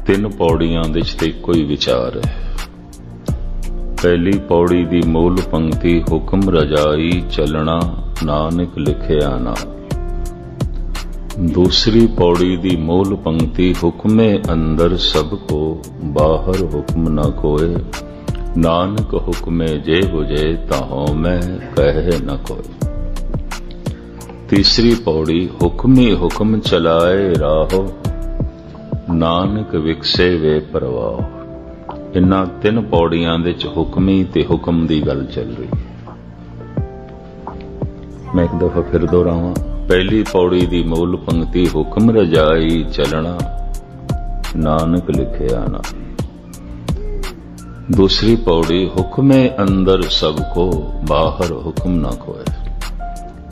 ਤਿੰਨ ਪੌੜੀਆਂ ਦੇ ਚ ਤੇ ਕੋਈ ਵਿਚਾਰ ਹੈ। ਪਹਿਲੀ ਪੌੜੀ ਦੀ ਮੂਲ ਪੰਕਤੀ ਹੁਕਮ ਰਜਾਈ ਚੱਲਣਾ ਨਾਨਕ ਲਿਖਿਆ ਨਾਲ। दूसरी पौड़ी दी मूल पंक्ति हुक्मे अंदर सबको बाहर हुक्म न कोय नानक हुक्मे जे बुझे ताहो मैं कहे न कोय। तीसरी पौड़ी हुक्मी हुक्म चलाए राहो नानक विकसे वे परवाह। इन्हां तीन पौड़ियां दे च हुक्मी ते हुक्म दी गल चल रही है। मैं एक दफा फिर दोहरावां। पहली पौड़ी दी मूल पंक्ति हुक्म रजाई चलना नानक लिखिया ना। दूसरी पौड़ी हुक्मे अंदर सबको बाहर हुक्म न कोय।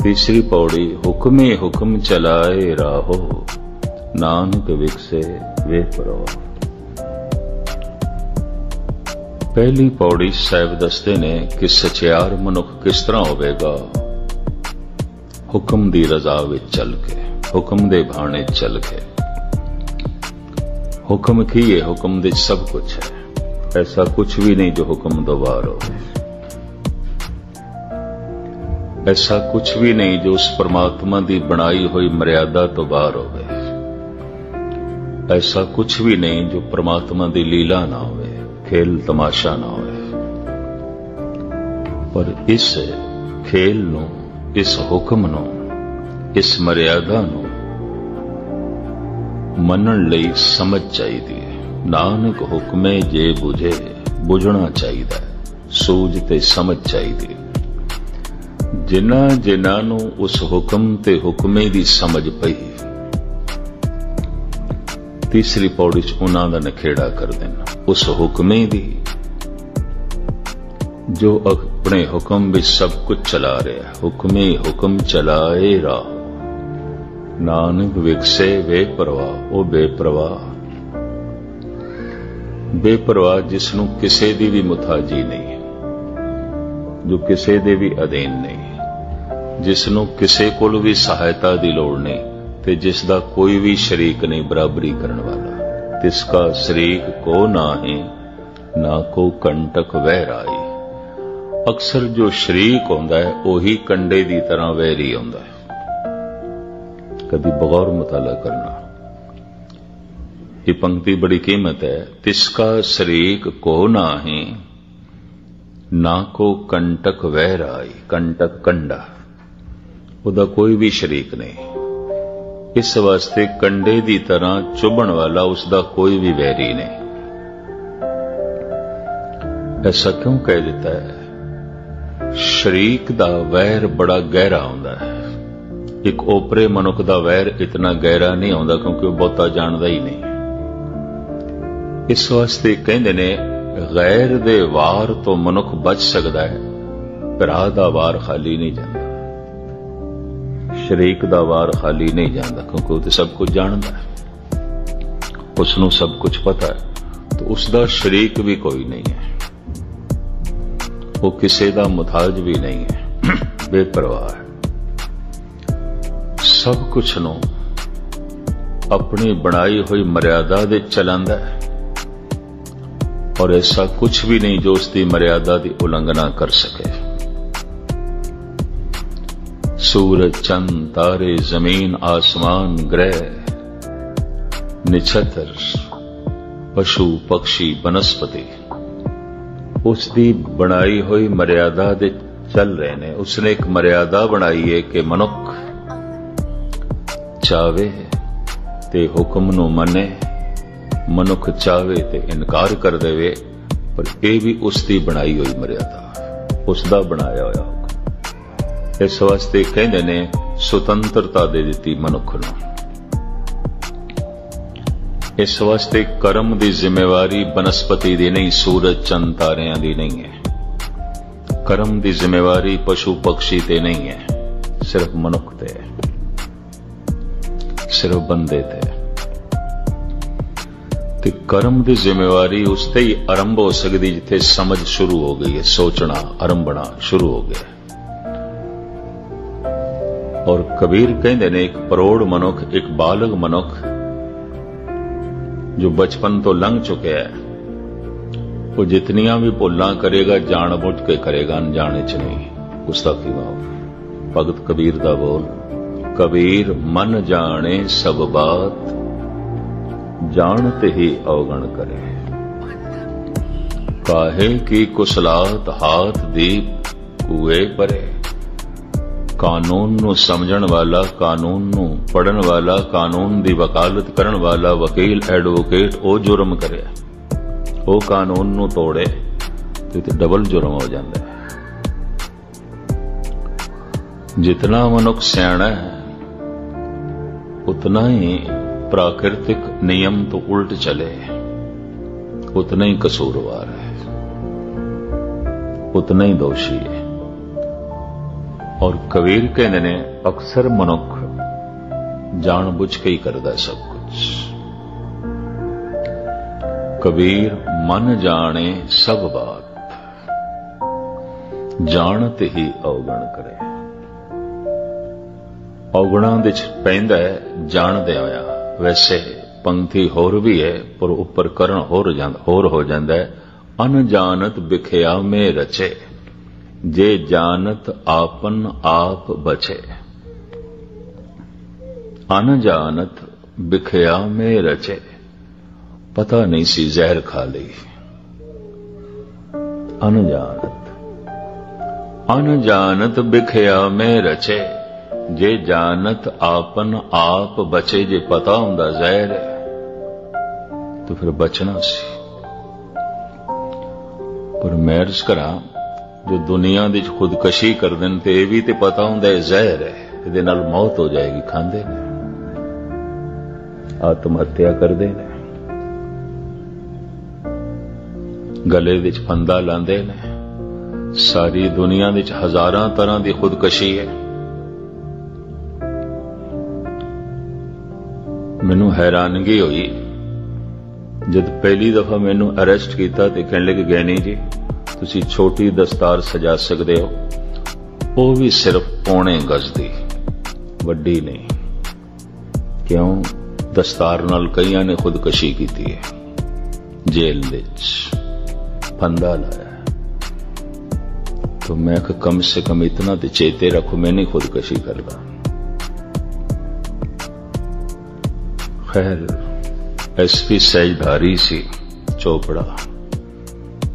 तीसरी पौड़ी हुक्मे हुक्म चलाए राहो नानक विकसे वे परवाह। पहली पौड़ी साहिब दसते ने कि सचियार मनुख किस तरह होवेगा। हुक्म दी रजा विच चल के, हुक्म दे भाणे चल के। हुक्म की है? हुक्म दे सब कुछ है। ऐसा कुछ भी नहीं जो हुक्म दो बाहर हो। ऐसा कुछ भी नहीं जो उस परमात्मा दी बनाई हुई मर्यादा तो बाहर हो। ऐसा कुछ भी नहीं जो परमात्मा दी लीला ना हो, खेल तमाशा ना हो। पर इस खेल नूं, इस हुक्म नूं, इस मर्यादा नूं मनण लई समझ चाहिदी है। नानक हुक्मे जे बुझे, बुझना चाहिदा है, सूझ ते समझ चाहिदी है। जिन्हां जिन्हां नूं उस हुक्म ते हुक्मे दी समझ पई, तीसरी पौड़ी च उन्हां दा नखेड़ा कर देना उस हुक्मे दी जो अपने हुक्म विच सब कुछ चला रहा। हुक्मे हुक्म चलाए राह नानक विकसे वे परवाह। वो बेपरवाह, बेपरवाह जिसनों किसे दी भी मुताजी नहीं है, जो किसे दे भी अधीन नहीं है, जिसनों किसे कोल भी सहायता दी लोड़ नहीं, ते जिसदा कोई भी शरीक नहीं बराबरी करने वाला। तिसका शरीक को ना है ना को कंटक वैर आई। अक्सर जो शरीक होंदा है वही कंडे दी तरह वैरी होंदा है। कभी बगौर मुताला करना। ये पंक्ति बड़ी कीमत है। तिसका शरीक को ना है ना को कंटक वैर आई। कंटक कंडा, उदा कोई भी शरीक नहीं। इस वास्ते कंडे दी तरह चुभण वाला उसका कोई भी वैरी नहीं। ऐसा क्यों कह देता है? शरीक दा वैर बड़ा गहरा होंदा है। एक ओपरे मनुख दा वैर इतना गहरा नहीं होंदा क्योंकि वह बहुता जानदा ही नहीं। इस वास्ते कहंदे ने गैर दे वार तो मनुख बच सकदा है, भरा दा वार खाली नहीं जांदा। शरीक दा वार खाली नहीं जांदा क्योंकि वह तो सब कुछ जानदा है, उसनूं सब कुछ पता है। तो उसदा शरीक भी कोई नहीं है, वो किसी का मुताज भी नहीं है, बेपरवाह है। सब कुछ नो अपनी बनाई हुई मर्यादा दे चलांदा है और ऐसा कुछ भी नहीं जो उसकी मर्यादा की उल्लंघना कर सके। सूरज, चंद, तारे, जमीन, आसमान, ग्रह, निछतर, पशु, पक्षी, वनस्पति उसकी बनाई हुई मर्यादा दे चल रहे ने। उसने एक मर्यादा बनाई है कि मनुख चावे ते हुक्म नूं मने, मनुख चावे ते इनकार कर देवे, पर यह भी उसकी बनाई हुई मर्यादा, उसका बनाया होया हुक्म। इस वास्ते कहंदे ने सुतंत्रता दे दी मनुख नूं। इस वास्ते कर्म की जिम्मेवारी बनस्पति दी नहीं, सूरज, चंद, तारियां दी नहीं है। कर्म की जिम्मेवारी पशु पक्षी ते नहीं है, सिर्फ मनुख ते है, सिर्फ बंदे ते। ते कर्म की जिम्मेवारी उसते ही आरंभ हो सकती जिथे समझ शुरू हो गई है, सोचना आरंभना शुरू हो गया। और कबीर कहते ने एक परोड़ मनुख, एक बालग मनुख जो बचपन तो लंघ चुका है वो जितनियां भी भुल्लां करेगा जान बुझ के करेगा, अनजाने च नहीं। उसका की भाव भगत कबीर दा बोल, कबीर मन जाने सब बात, जानते ही अवगण करे। काहे की कुसलात हाथ दीप कुए परे। कानून नूं समझण वाला, कानून नूं पढ़न वाला, कानून दी वकालत करन वाला वकील एडवोकेट ओ जुर्म करे, ओ कानून नूं तोड़े ते डबल जुर्म हो जाता है। जितना मनुख सियाणा है उतना ही प्राकृतिक नियम तो उल्ट चले, उतना ही कसूरवार है, उतना ही दोषी है। और कबीर कहते ने अक्सर मनुख जानबूझ के ही करता सब कुछ। कबीर मन जाने सब बात, जानते ही अवगण करे। अवगुणा दे पैंदा है जानदे होया। वैसे पंक्ति होर भी है पर उपर करण होर हो जाता है। अनजानत बिखया में रचे, जे जानत आपन आप बचे। अनजानत बिखया में रचे, पता नहीं सी जहर खा ली। अनजानत बिखया में रचे, जे जानत आपन आप बचे। जे पता हुंदा जहर है तो फिर बचना सी। पर मैं अर्ज करा जो दुनिया दी खुदकशी कर देन ते भी ते पता हुंदा है जहर है, इहदे नाल मौत हो जाएगी, खांदे ने, आत्म हत्या करदे ने, गले विच फंदा लांदे ने। सारी दुनिया विच हजारां तरह की खुदकशी है। मैनू हैरानगी हुई जब पहली दफा मैनू अरेस्ट किया तो कहने लगे गैनी जी तुसी छोटी दस्तार सजा सकते हो, वो भी सिर्फ पौने गज दी, वड्डी नहीं। क्यों? दस्तार नाल कईयां ने खुदकशी की है, जेल विच फंदा लाया। तो मैं कम से कम इतना तो चेते रखो मैं नहीं खुदकशी करता। खैर एसपी सहजधारी सी चोपड़ा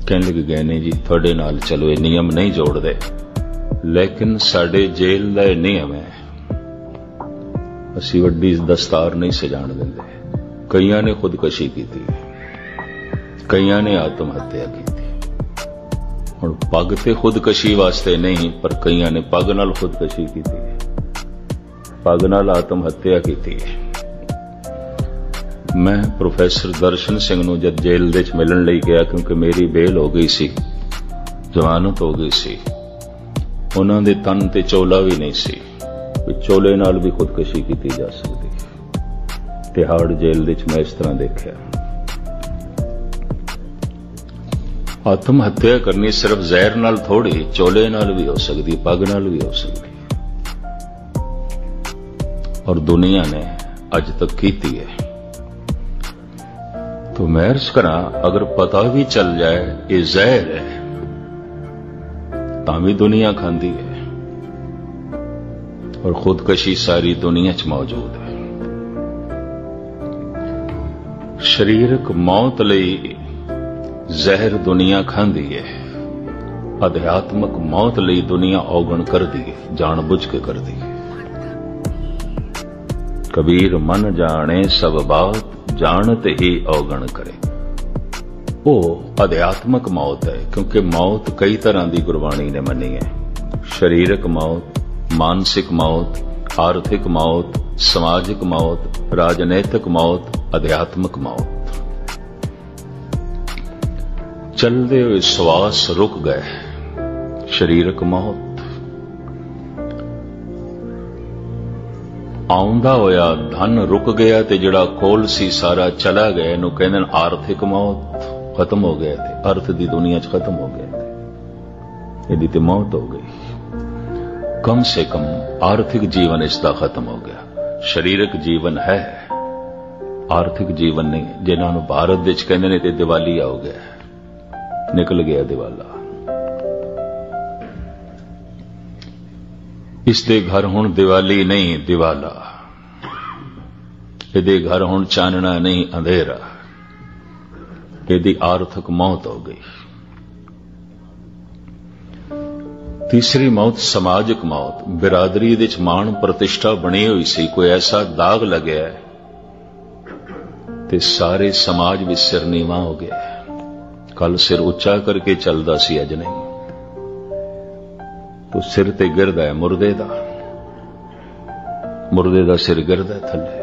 कहने लगे गए जी थोड़े नाल चलो, ये नियम नहीं जोड़ते, लेकिन साडे जेल का नियम है असी वड्डी दस्तार नहीं सजाण देंदे। कईयां ने खुदकशी की, कईयां ने आत्म हत्या की। हुण पग ते खुदकशी वास्ते नहीं, पर कईयां ने पग नाल खुदकशी की, पग नाल आत्म हत्या की। मैं प्रोफैसर दर्शन सिंह नूं जद जेल दे च मिलण लई गया, क्योंकि मेरी बेल हो गई सी, जमानत हो गई सी, उन्हां दे तन ते चोला भी नहीं सी, चोले नाल भी खुदकशी की जा सकती। तिहाड़ जेल दे च मैं इस तरह देखा। आत्म हत्या करनी सिर्फ जहर नाल थोड़ी, चोले नाल भी हो सकती, पग नाल भी हो सकती, और दुनिया ने अज तक की है। तो मैं अर्ज करा अगर पता भी चल जाए ये जहर है तां भी दुनिया खांदी है, और खुदकशी सारी दुनिया च मौजूद है। शरीरक मौत लई जहर दुनिया खांदी है, अध्यात्मक मौत लई दुनिया औगण करदी है, जानबूझ के करदी है। कबीर मन जाने सब बात, जानते ही अवगण करे। वो अध्यात्मक मौत है, क्योंकि मौत कई तरह की गुरबाणी ने मनी है। शरीरक मौत, मानसिक मौत, आर्थिक मौत, समाजिक मौत, राजनैतिक मौत, अध्यात्मक मौत। चलते हुए श्वास रुक गए, शरीरक मौत। आउंदा होया धन रुक गया ते जिहड़ा कोल सी सारा चला गया, इहनूं कहंदे ने आर्थिक मौत। खत्म हो गए थे, अर्थ दी दुनिया च खत्म हो गए थे, इहदी ते मौत हो गई। कम से कम आर्थिक जीवन इसका खत्म हो गया। शरीरक जीवन है, आर्थिक जीवन ने जिन्होंने भारत विच कहंदे ने ते दिवाली आ गया, निकल गया दिवाला। इसके घर हुण दिवाली नहीं दिवाला, इहदे घर हुण चानना नहीं अंधेरा, इहदी आर्थिक मौत हो गई। तीसरी मौत समाजिक मौत, बिरादरी दे मान प्रतिष्ठा बनी हुई सी, कोई ऐसा दाग लग्या ते सारे समाज विच सिर नीवा हो गया। कल सिर उच्चा करके चलदा सी, अज नहीं, तो सिर ते गिरदा है मुर्दे दा, मुर्दे दा सिर गिरदा थल्ले,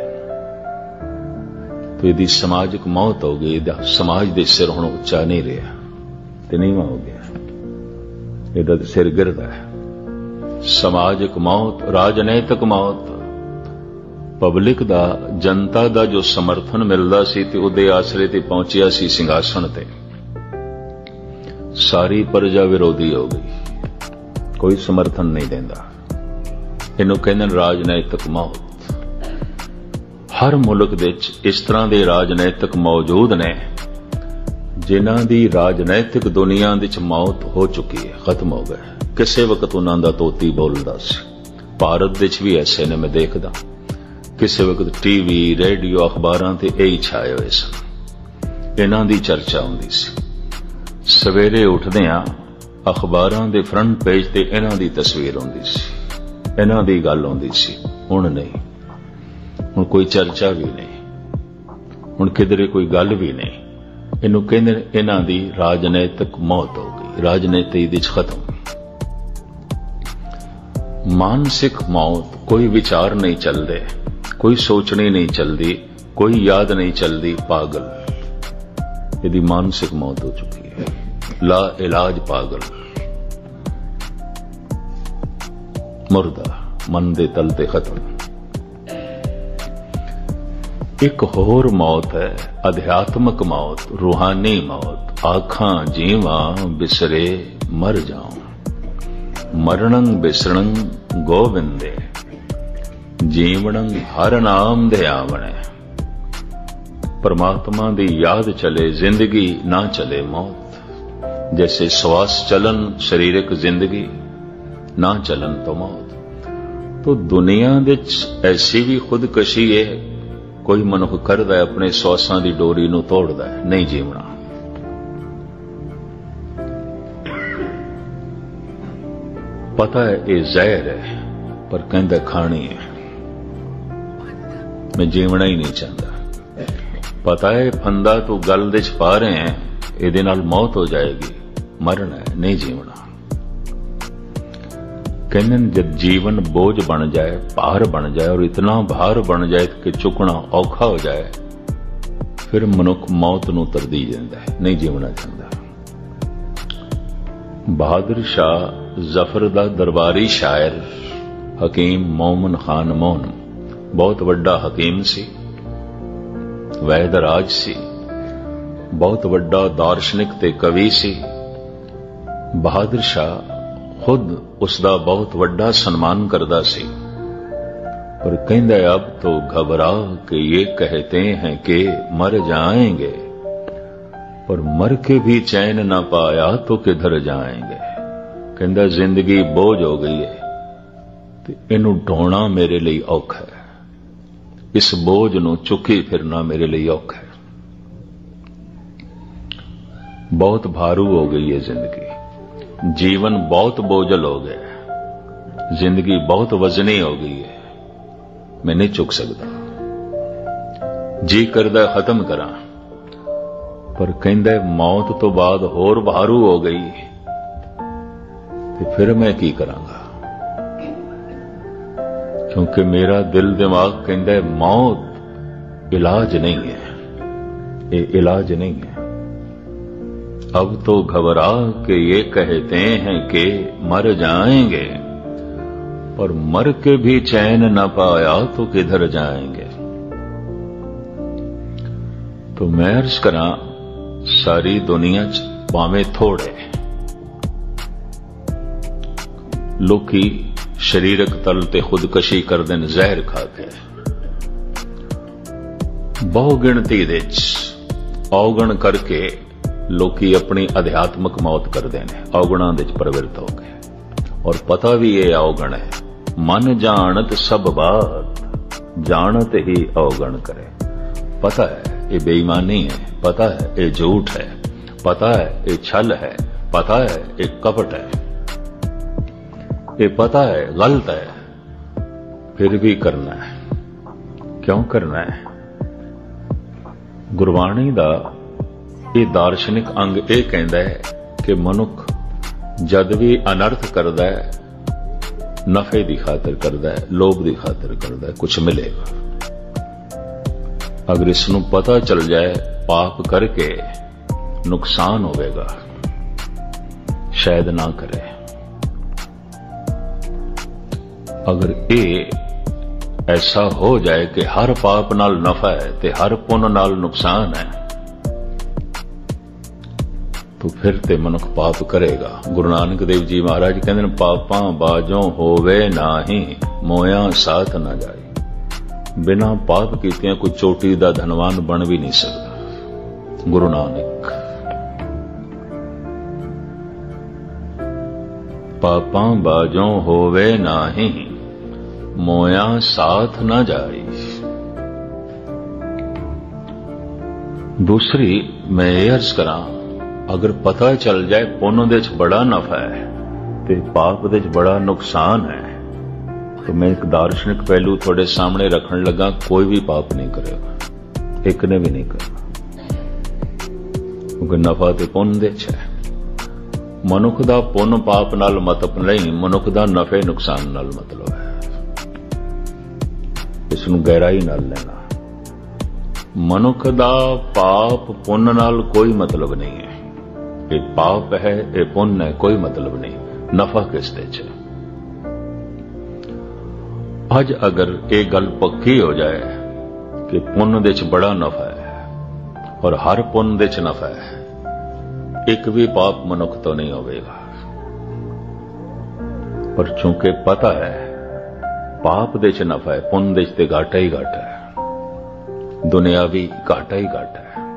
तो यदि समाजिक मौत हो गई, समाज दे सिर हुण उच्चा नहीं रहा ते नीवा हो गया, इहदा सिर गिरदा है। समाजिक मौत, राजनैतिक मौत, पब्लिक दा, जनता दा जो समर्थन मिलदा सी ते उहदे आसरे ते पहुंचिया सी सिंघासन ते, सारी प्रजा विरोधी हो गई, कोई समर्थन नहीं देंदा। इहनूं कहंदे ने राजनैतिक मौत। हर मुल्क विच इस तरह के राजनैतिक मौजूद ने जिन्हां दी राजनैतिक दुनिया विच मौत हो चुकी है, खत्म हो गए। किसी वक्त उन्हां दा तोती बोलदा सी, भारत विच भी ऐसे ने, मैं देखदा किसी वक्त टीवी रेडियो अखबारां ते यही छाए हुए सन, इन्हां दी चर्चा हुंदी सी। सवेरे उठदियां अखबारां दे फ्रंट पेज ते इन्हां दी तस्वीर हुंदी सी, इन्हां दी गल हुंदी सी। हुण नहीं, हुण कोई चर्चा भी नहीं, हुण किधरे कोई गल भी नहीं। इनू कहंदे इन्हां दी राजनैतिक मौत हो गई, राजनीति दी खत्म। मानसिक मौत, कोई विचार नहीं चलदे, कोई सोचनी नहीं चलदी, कोई याद नहीं चलदी, पागल, यदि मानसिक मौत हो चुकी है, ला इलाज पागल, मुर्दा, मन दे तल ते खत्म। एक होर मौत है अध्यात्मक मौत, रूहानी मौत। आखां जीवां बिसरे मर जाऊं, मरणं बिसरणं गोविंदे, जीवणं हर नाम दे आवणे। परमात्मा दी याद चले जिंदगी, ना चले मौत। जैसे श्वास चलन शरीरक जिंदगी, ना चलन तो मौत। तो दुनिया विच ऐसी भी खुदकशी है, कोई मनुख करदा है अपने श्वासां दी डोरी नूं तोड़दा है, नहीं जीवना। पता है ये जहर है, पर कहंदा खानी है, मैं जीवना ही नहीं चाहता। पता है फंदा तो गल दे च पा रहे हैं, इहदे नाल मौत हो जाएगी, मरना है, नहीं जीवना। कहने जब जीवन बोझ बन जाए, भार बन जाए, और इतना भार बन जाए कि चुकना औखा हो जाए, फिर मनुख मौत नूं तरजीह दिंदा है, नहीं जीवना चाहता। बहादुर शाह जफर दा दरबारी शायर हकीम मोमन खान मोहन बहुत वड्डा हकीम सी, वैदराज सी, बहुत वड्डा दार्शनिक ते कवि सी। बहादुर शाह खुद उसका बहुत वड्डा सम्मान करदा सी, पर कहंदा अब तो घबरा के ये कहते हैं कि मर जाएंगे, पर मर के भी चैन ना पाया तो किधर जाएंगे। कहंदा जिंदगी बोझ हो गई है, ते इनू ढोना मेरे लिए औखा है, इस बोझ नू चुकी फिरना मेरे लिए औखा है। बहुत भारू हो गई है जिंदगी, जीवन बहुत बोझल हो गया, जिंदगी बहुत वजनी हो गई है, मैं नहीं चुक सकता। जी करदा खत्म करा, पर कहंदा मौत तो बाद होर भारू हो गई, तो फिर मैं की करांगा, क्योंकि मेरा दिल दिमाग कहंदा मौत इलाज नहीं है, ये इलाज नहीं है। अब तो घबरा के ये कहते हैं कि मर जाएंगे, और मर के भी चैन न पाया तो किधर जाएंगे। तो मैं अर्ज करा सारी दुनिया च भावें थोड़े लोकी शरीरक तल ते खुदकशी कर देन जहर खा के, ਬਹੁ ਗਿਣਤੀ ਦੇ ਔਗਣ ਕਰਕੇ ਲੋਕੀ ਆਪਣੀ ਅਧਿਆਤਮਕ ਮੌਤ ਕਰਦੇ ਨੇ, ਔਗਣਾਂ ਦੇ ਪ੍ਰਵਿਰਤ ਹੋ ਗਏ। ਔਰ ਪਤਾ ਵੀ ਇਹ ਔਗਣ ਹੈ, ਮਨ ਜਾਣਤ ਸਭ ਬਾਤ, ਜਾਣਤ ਹੀ ਔਗਣ ਕਰੇ। पता है ये बेईमानी है, पता है ये झूठ है, पता है ये छल है, पता है ये कपट है, ये पता है गलत है, फिर भी करना है। क्यों करना है? गुरबाणी दा ये दार्शनिक अंग ये कहता है कि मनुख जद भी अनर्थ करता है, नफे की खातिर करता है, लोभ की खातिर करता है, कुछ मिलेगा। अगर इसनों पता चल जाए पाप करके नुकसान होगा, शायद ना करे। अगर ये ऐसा हो जाए कि हर पाप नाल नफा है ते हर पुण्य नाल नुकसान है, तो फिर ते मनुख पाप करेगा। गुरु नानक देव जी महाराज कहते हैं, पापां बाजों होवे नाही, मोया साथ ना जाए। बिना पाप कीतियां कोई चोटी दा धनवान बन भी नहीं सकता। गुरु नानक पापां बाजों होवे नाही, मोया साथ न जाई। दूसरी मैं ये अर्ज करा, अगर पता चल जाए पुण्य दे च बड़ा नफा है ते पाप दे च बड़ा नुकसान है, तो मैं एक दार्शनिक पहलू थोड़े सामने रखने लगा, कोई भी पाप नहीं करेगा, एक ने भी नहीं करना, क्योंकि नफा तो पुण्य दे च है। मनुख दा पुण्य पाप नाल मतलब नहीं, मनुख दा नफे नुकसान नाल मतलब है। इसनूं गहराई नाल लेना। मनुख दा पाप पुण्य नाल कोई मतलब नहीं है। ये पाप है, ये पुण्य है, कोई मतलब नहीं। नफा किस दे च? अज अगर ये गल पक्की हो जाए कि पुण्य दे च बड़ा नफा है और हर पुण्य दे च नफा है, एक भी पाप मनुख तो नहीं होगा। पर चूंकि पता है पाप दे च नफा है, पुण्य दे च ते घाटा ही घाटा है, दुनियावी घाटा ही घाटा है।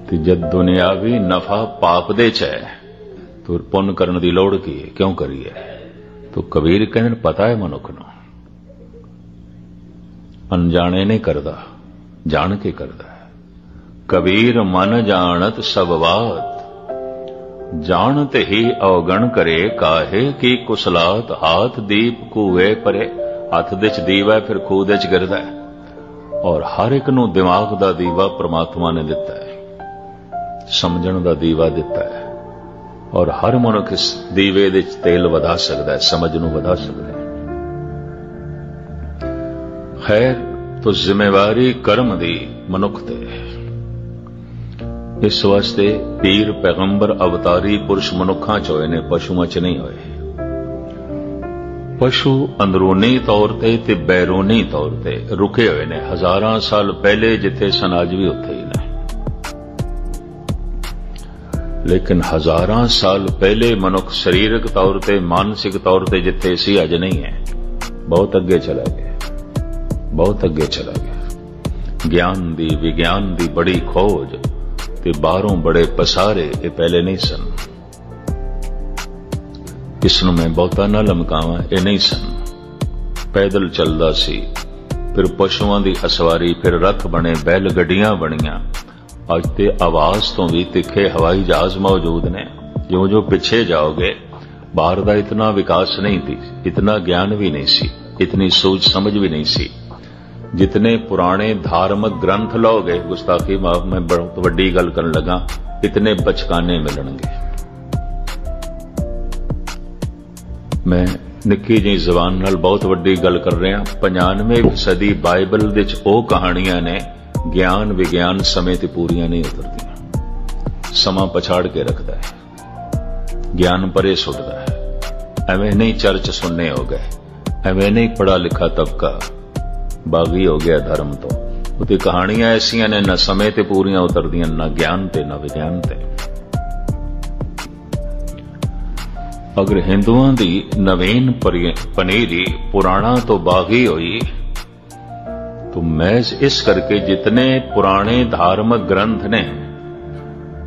ते जब दुनियावी नफा पाप दे च है तो पुण्य करने की लोड़ की है, क्यों करिए? तो कबीर कहते पता है मनुख नूं, अनजाने नहीं करदा, जान के करदा है। कबीर मन जानत सब बात, जानत ही अवगण करे, काहे की कुसलात। हाथ दीप कूए परे, हथ दे च दीवा है, फिर खूह दे च गिरदा है। और हर एक नूं दिमाग दा दीवा परमात्मा ने दिता है, समझण दा दीवा दिता है। और हर मनुख इस दीवे दे तेल वधा सकता है, समझ नूं वधा सकता है। खैर तो जिम्मेवारी कर्म दी मनुख ते। इस वास्ते पीर पैगंबर अवतारी पुरुष मनुखां च होए ने, पशुआं च नहीं होए। पशु अंदरूनी तौर ते बैरूनी तौर ते रुके हुए ने। हजारां साल पहले जिथे सन अज भी उत्थे ही ने। लेकिन हजारां साल पहले मनुख शरीरक तौर ते मानसिक तौर ते जिथे सी अज नहीं है, बहुत अगे चला गया, बहुत अगे चला गया। ज्ञान दी विज्ञान दी बड़ी खोज ते बाहरों बड़े पसारे ये पहले नहीं सन। इसनूं मैं बहुता ना लमकावां, ये नहीं सन। पैदल चलदा सी, फिर पशुआं दी असवारी, फिर रथ बने, बैल गड्डियां बणियां। अज ते आवाज तो भी तिखे हवाई जहाज मौजूद ने। जो जो पिछे जाओगे, बाहर का इतना विकास नहीं थी, इतना ज्ञान भी नहीं सी, इतनी सोच समझ भी नहीं सी। जितने पुराने धार्मिक ग्रंथ लोगे, गुस्ताखी माफ में बहुत वड्डी गल करन लगा, इतने बचकाने मिलणगे। मैं निक्की जी जबान नाल बहुत वड्डी गल कर रहा। 95% बाइबल दे च ओ कहानियां ने, ज्ञान विज्ञान समय ते पूरियां नहीं उतरदियां। समा पछाड़ के रखता है, ज्ञान परे सुटदा है। एवें नहीं चर्च सुनने हो गए, एवें नहीं पढ़ा लिखा तबका बागी हो गया धर्म तो। उते कहानियां ऐसियां ने, न समय ते पूरियां उतरदियां, न ज्ञान ते न विज्ञान ते। अगर हिंदुआं दी नवीन पनीरी पुराणा तो बागी होई तो मैं इस करके जितने पुराने धार्मिक ग्रंथ ने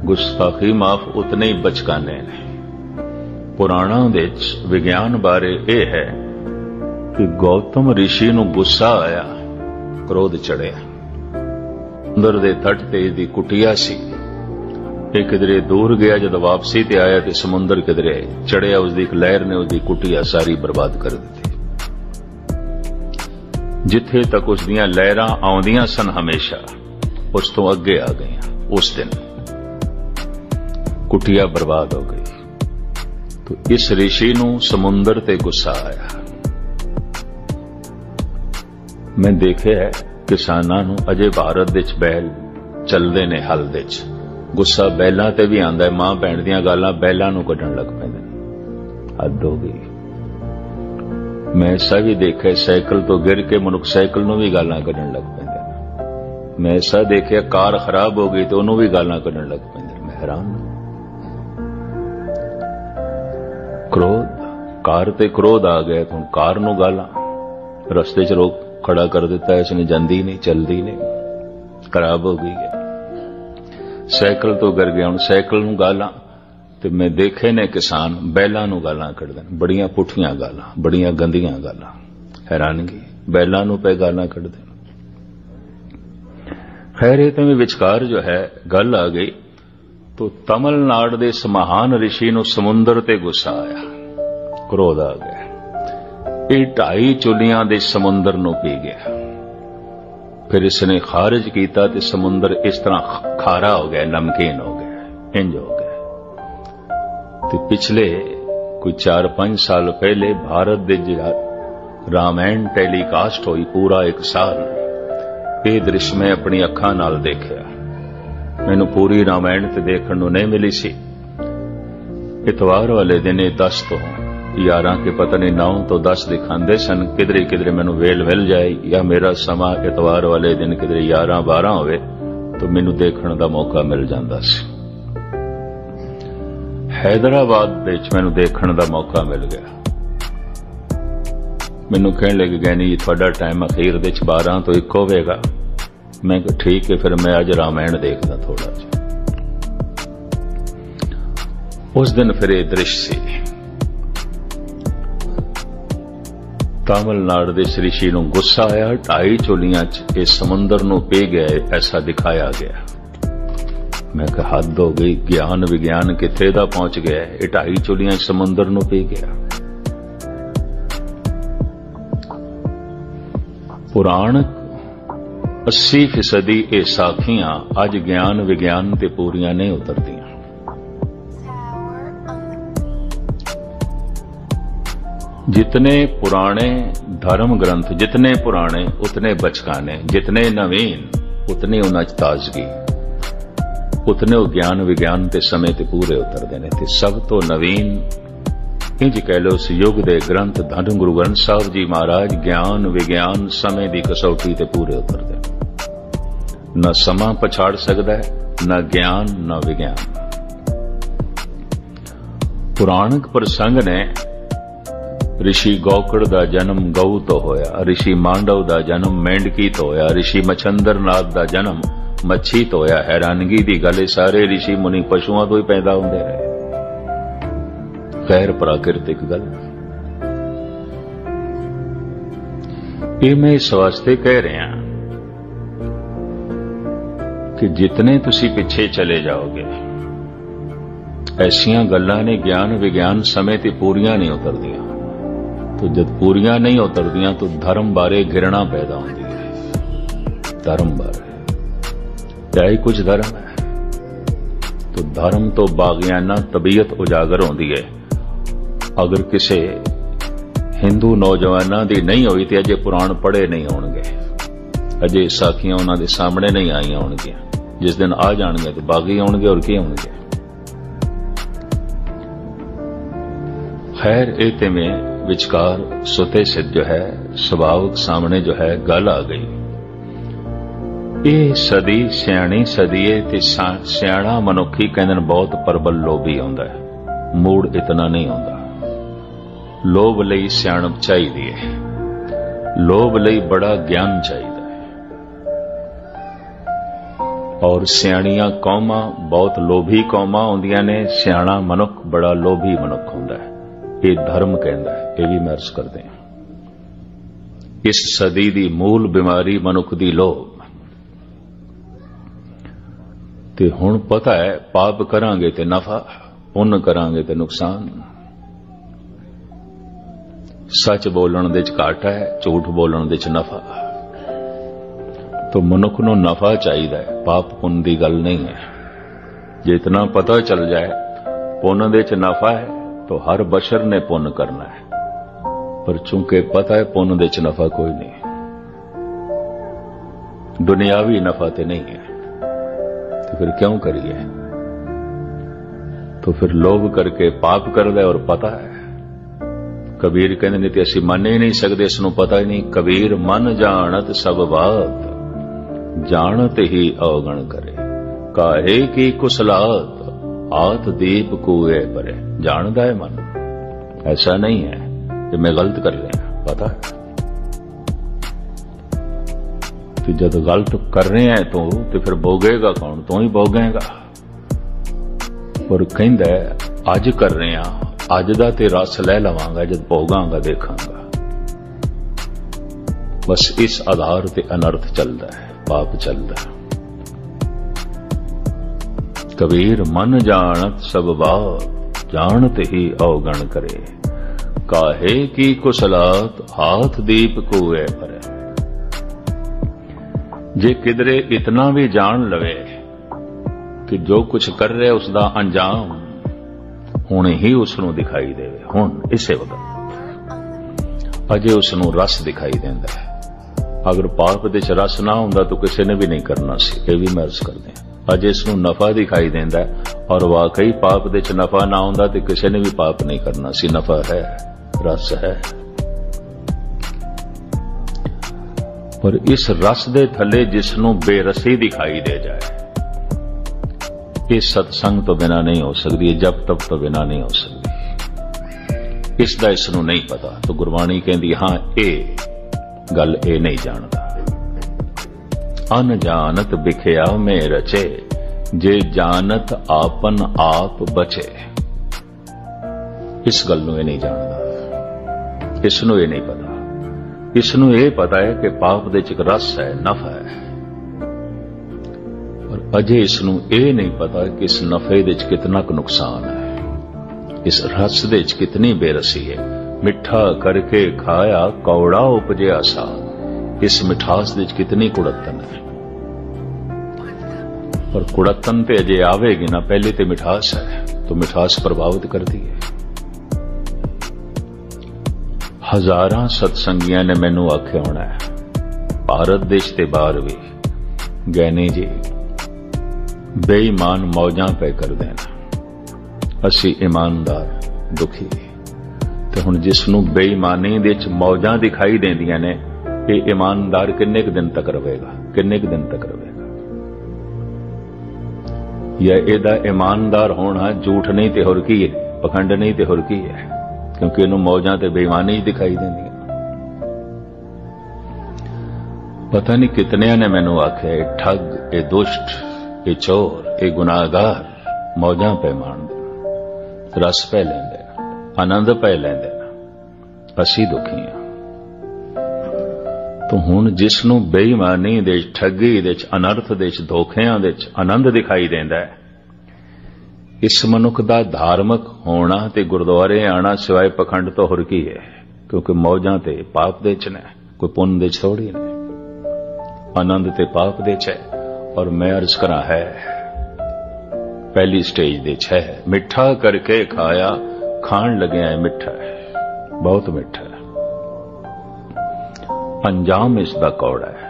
गुस्ताखी माफ उतने ही बचकाने ने। पुराणों दे विज्ञान बारे यह है कि गौतम ऋषि नूं गुस्सा आया, क्रोध चढ़िया। अंदर दे तट ते दी कुटिया सी, ये किधरे दूर गया, जब वापसी ते आया तो समुद्र किधरे चढ़िया, उसकी एक लहर ने उसकी कुटिया सारी बर्बाद कर दी। जिथे तक उसदियां लहरां आउंदियां सन हमेशा उस तो अगे आ गई। उस दिन कुटिया बर्बाद हो गई। तो इस ऋषि नूं समुद्र ते गुस्सा आया। मैं देखे है किसानां नूं अजे भारत विच बैल चलदे ने हल दे च, गुस्सा बैलां ते भी आंदा है। मां भैण दीयां गालां बैलां नूं कढण लग पैंदे ने। हद हो गई। मैं ऐसा भी देखा साइकिल तो गिर के मनुख साइकिल नूं भी गालां कढण लग पैंदे ने। मैं ऐसा देखा कार खराब हो गई तो उन्हों भी गालां कढण लग पैंदे ने। मैं हैरान। क्रोध, कार ते क्रोध आ गया तो कार नूं गालां, रस्ते च रोक खड़ा कर दिता, इसने जांदी नहीं, चलदी नहीं, खराब हो गई है। साइकिल तो गिर गया, हुण साइकिल नूं गालां। ते मैं देखे ने किसान बैलां नूं गालां कढदे ने, बड़ियां पुठियां गालां, बड़ियां गंदियां गालां। हैरानगी, बैलां नूं पे गालां कढदे ने। खैर ये तो विचकार जो है गल आ गई। तो तमिलनाडु दे इस महान ऋषि नूं समुंदर ते गुस्सा आया, क्रोध आ गया। ये 2.5 चुलियां दे समुंदर नूं पी गया। फिर इसने खारिज किया तो समुंदर इस तरह खारा हो गया, नमकीन हो गया, इंज हो गया। तो पिछले कोई 4-5 साल पहले भारत दे रामायण टेलीकास्ट हुई पूरा 1 साल। ये दृश्य मैं अपनी अखां नाल देखिया। मैनू पूरी रामायण ते देखण नूं नहीं मिली सी। इतवार वाले दिन 10 तो 11 के पता नहीं 9 तो 10 दिखांदे सन। किधरे किधरे मैनू वेल मिल जाए या मेरा समा इतवार वाले दिन किधरे 11-12 होवे तो मैनू देखण दा मौका मिल जांदा सी। हैदराबाद विच मैनू देखण दा मौका मिल गया। मैनू कहण लग गए नहीं तुहाडा टाइम अखीर दे 12 तो 1 होवेगा। मैं कहा ठीक है, फिर मैं अज रामायण देखदा थोड़ा जिहा। उस दिन फिर ये दृश्य सी, तमिलनाडु दे ऋषि नूं गुस्सा आया, 2.5 चोलियां च इस समुंदर नूं पी गए, ऐसा दिखाया गया। मैं कहा हद हो गई, ज्ञान विज्ञान किथे दा पहुंच गया। ये 2.5 चोलियां समुंदर नूं पी गया। पुराण 80% ये साखियां अज ज्ञान विज्ञान ते पूरियां नहीं उतरदियां। जितने पुराने धर्म ग्रंथ जितने पुराने उतने बचकाने, जितने नवीन उतनी उन्हां च ताजगी, उतने ज्ञान विज्ञान ते समय ते पूरे उतरदे ने। ते सब तो नवीन इंज कह लो उस युग दे ग्रंथ धन गुरु ग्रंथ साहब जी महाराज ज्ञान विज्ञान समय दी कसौटी ते पूरे उतरदे। न समा पछाड़ सकदा है, न ज्ञान न विज्ञान। पुराणिक प्रसंग ने ऋषि गौकड़ दा जन्म गऊ तो होया, ऋषि मांडव दा जन्म मेंढकी तो होया, ऋषि मच्छंद्रनाथ दा जन्म मच्छी तो होया। हैरानगी दी गल सारे ऋषि मुनि पशुआं तो ही पैदा होंदे रहे। गैर प्राकृतिक गल। ये मैं इस वास्ते कह रहा कि जितने तुसी पिछे चले जाओगे ऐसियां गल्लां ने ज्ञान विज्ञान समय ते पूरियां नहीं उतरदियां। तो जब पूरियां नहीं उतरदियां तो धर्म बारे घृणा पैदा होती है। धर्म बारे क्या ही कुछ धर्म है। तो धर्म तो बागियाना तबीयत उजागर होती है। अगर किसी हिंदू नौजवानों की नहीं हुई तो अजे पुराण पढ़े नहीं होणगे, अजे साखियां उन्होंने सामने नहीं आई होणगियां। जिस दिन आ जाणगे तो बागी होणगे और की होणगे। खैर ए ते में विचकार सुते सिद्ध जो है स्वभाविक सामने जो है गल आ गई। ये सदी सियाणी सदी है ते सियाणा मनुखी कहंदे बहुत प्रबल लोभी होंदा है, मूड इतना नहीं होंदा। लोभ लई सियाणप चाहिदी है, लोभ लई बड़ा ज्ञान चाहिदा है। और सियाणियां कौमां बहुत लोभी कौमां होंदियां ने, सियाणा मनुख बड़ा लोभी मनुख हुंदा है। ये धर्म कहंदा है, ये भी मैं अर्ज करदे हां। इस सदी दी मूल बीमारी मनुख दी लोभ। ते हुण पता है पाप करांगे ते नफा, पुण्य करांगे ते नुकसान। सच बोलण दे च घाटा है, झूठ बोलण दे च नफा। तो मनुख नूं नफा चाहिदा है, पाप पुण्य दी गल नहीं है। जे इतना पता चल जाए पुण्य दे च नफा है तो हर बशर ने पुण्य करना है, पर चूंकि पता है पुण्य दे च नफा कोई नहीं, दुनियावी नफा ते नहीं है, तो फिर क्यों करिए? तो फिर लोभ करके पाप करदा और पता है। कबीर कहंदे ने ते असीं मन ही नहीं सकदे, इसनूं पता ही नहीं। कबीर मन जानत सब बात, जानत ही अवगण करे। काहे की कुसलात, आत दीप कुए परे। जानदा है मन, ऐसा नहीं है कि मैं गलत कर रहा, पता है कि जब गलत कर रहे हैं तो फिर भोगेगा कौन? तू ही भोगेगा। और कहंदा है अज कर रहे हैं, अज दा ते रस लै लवांगा, जब भोगांगा देखांगा। बस इस आधार ते अनर्थ चलदा है, पाप चलदा है। कबीर मन जानत सब बात, जानत ही अवगण करे। काहे की कुसलात, हाथ दीप कुए परे। जे किधरे इतना भी जान लवे कि जो कुछ कर रहे उसका अंजाम हुणे ही उसनूं दिखाई देवे, हुण इसे वक्त अजे उसनूं रस दिखाई देंदा है। अगर पाप दे च रस ना हुंदा तो किसी ने भी नहीं करना सी, ये भी मैं अर्ज करदे हां। अजे इसनूं नफा दिखाई देंदा है और वाकई पाप दे च नफा ना हुंदा तो किसी ने भी पाप नहीं करना सी। नफा है, रस है। पर इस रस दे थले जिसनूं बेरसी दिखाई दे जाए, इस सत्संग तो बिना नहीं हो सकती, जब तब तो बिना नहीं हो सकती। इसदा इसनूं नहीं पता तो गुरबाणी कहंदी हां ए गल ए नहीं जानदा। अनजानत बिखिया में रचे, जे जानत आपन आप बचे। इस गल नूं नहीं जानदा, इसनूं ये नहीं पता। इसनूं ये पता है कि पाप दे च रस है, नफा है, और अजे इसनूं ये नहीं पता कि इस नफे दे च कितना नुकसान है, इस रस दे च कितनी बेरसी है। मिठा करके खाया कौड़ा उपजे आसान, इस मिठास दे च कितनी कुड़तन है। और कुड़तन ते अजे आवेगी ना, पहले ते मिठास है, तो मिठास प्रभावित करती है। हजारां सत्संगियां ने मैनू आख्या होना है, भारत देश ते बाहर भी, गैनी जी बेईमान मौजां पे कर देना, असी ईमानदार दुखी। ते हुण जिसनूं बेईमानी दे च मौजां दिखाई देंदियां ने, ये ईमानदार किन्ने क दिन तक रहेगा, किन्ने क दिन तक रहेगा? या एदा ईमानदार होना झूठ नहीं ते होर की है, पखंड नहीं ते होर की है, क्योंकि इनू मौजां ते बेईमानी ही दिखाई देंदी। पता नहीं कितने ने मैनू आख्या ये ठग, ये दुष्ट, ये चोर, ये गुनाहगार मौजां पे माणदे, रस पै लैंदे, आनंद पै लैंदे, असी दुखी हां। तो हुण जिसनू बेईमानी दे, ठगी दे, अनर्थ दे, धोखियां दे आनंद दिखाई देंदा है, इस मनुख दा धार्मिक होना ते गुरुद्वारे आना सिवाय पखंड तो होर की है, क्योंकि मौजां ते पाप दे च ने, कोई पुण्य दे च थोड़ी ने। आनंद ते पाप दे च है। और मैं अर्ज करा है पहली स्टेज दे च है, मिठा करके खाया, खाण लगे है मिठा है, बहुत मिठा है, अंजाम इसका कौड़ा है,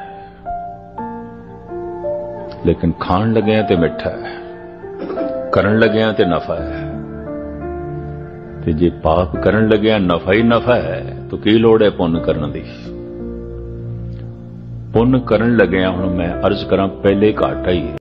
लेकिन खाण लगे ते मिठा है, करन लगे ते नफा है। ते जे पाप करन लगे नफा ही नफा है तो की लोड़ है पुण्य करन दी? पुण्य करन लगे हुण मैं अर्ज करा पहले घाटा ही है।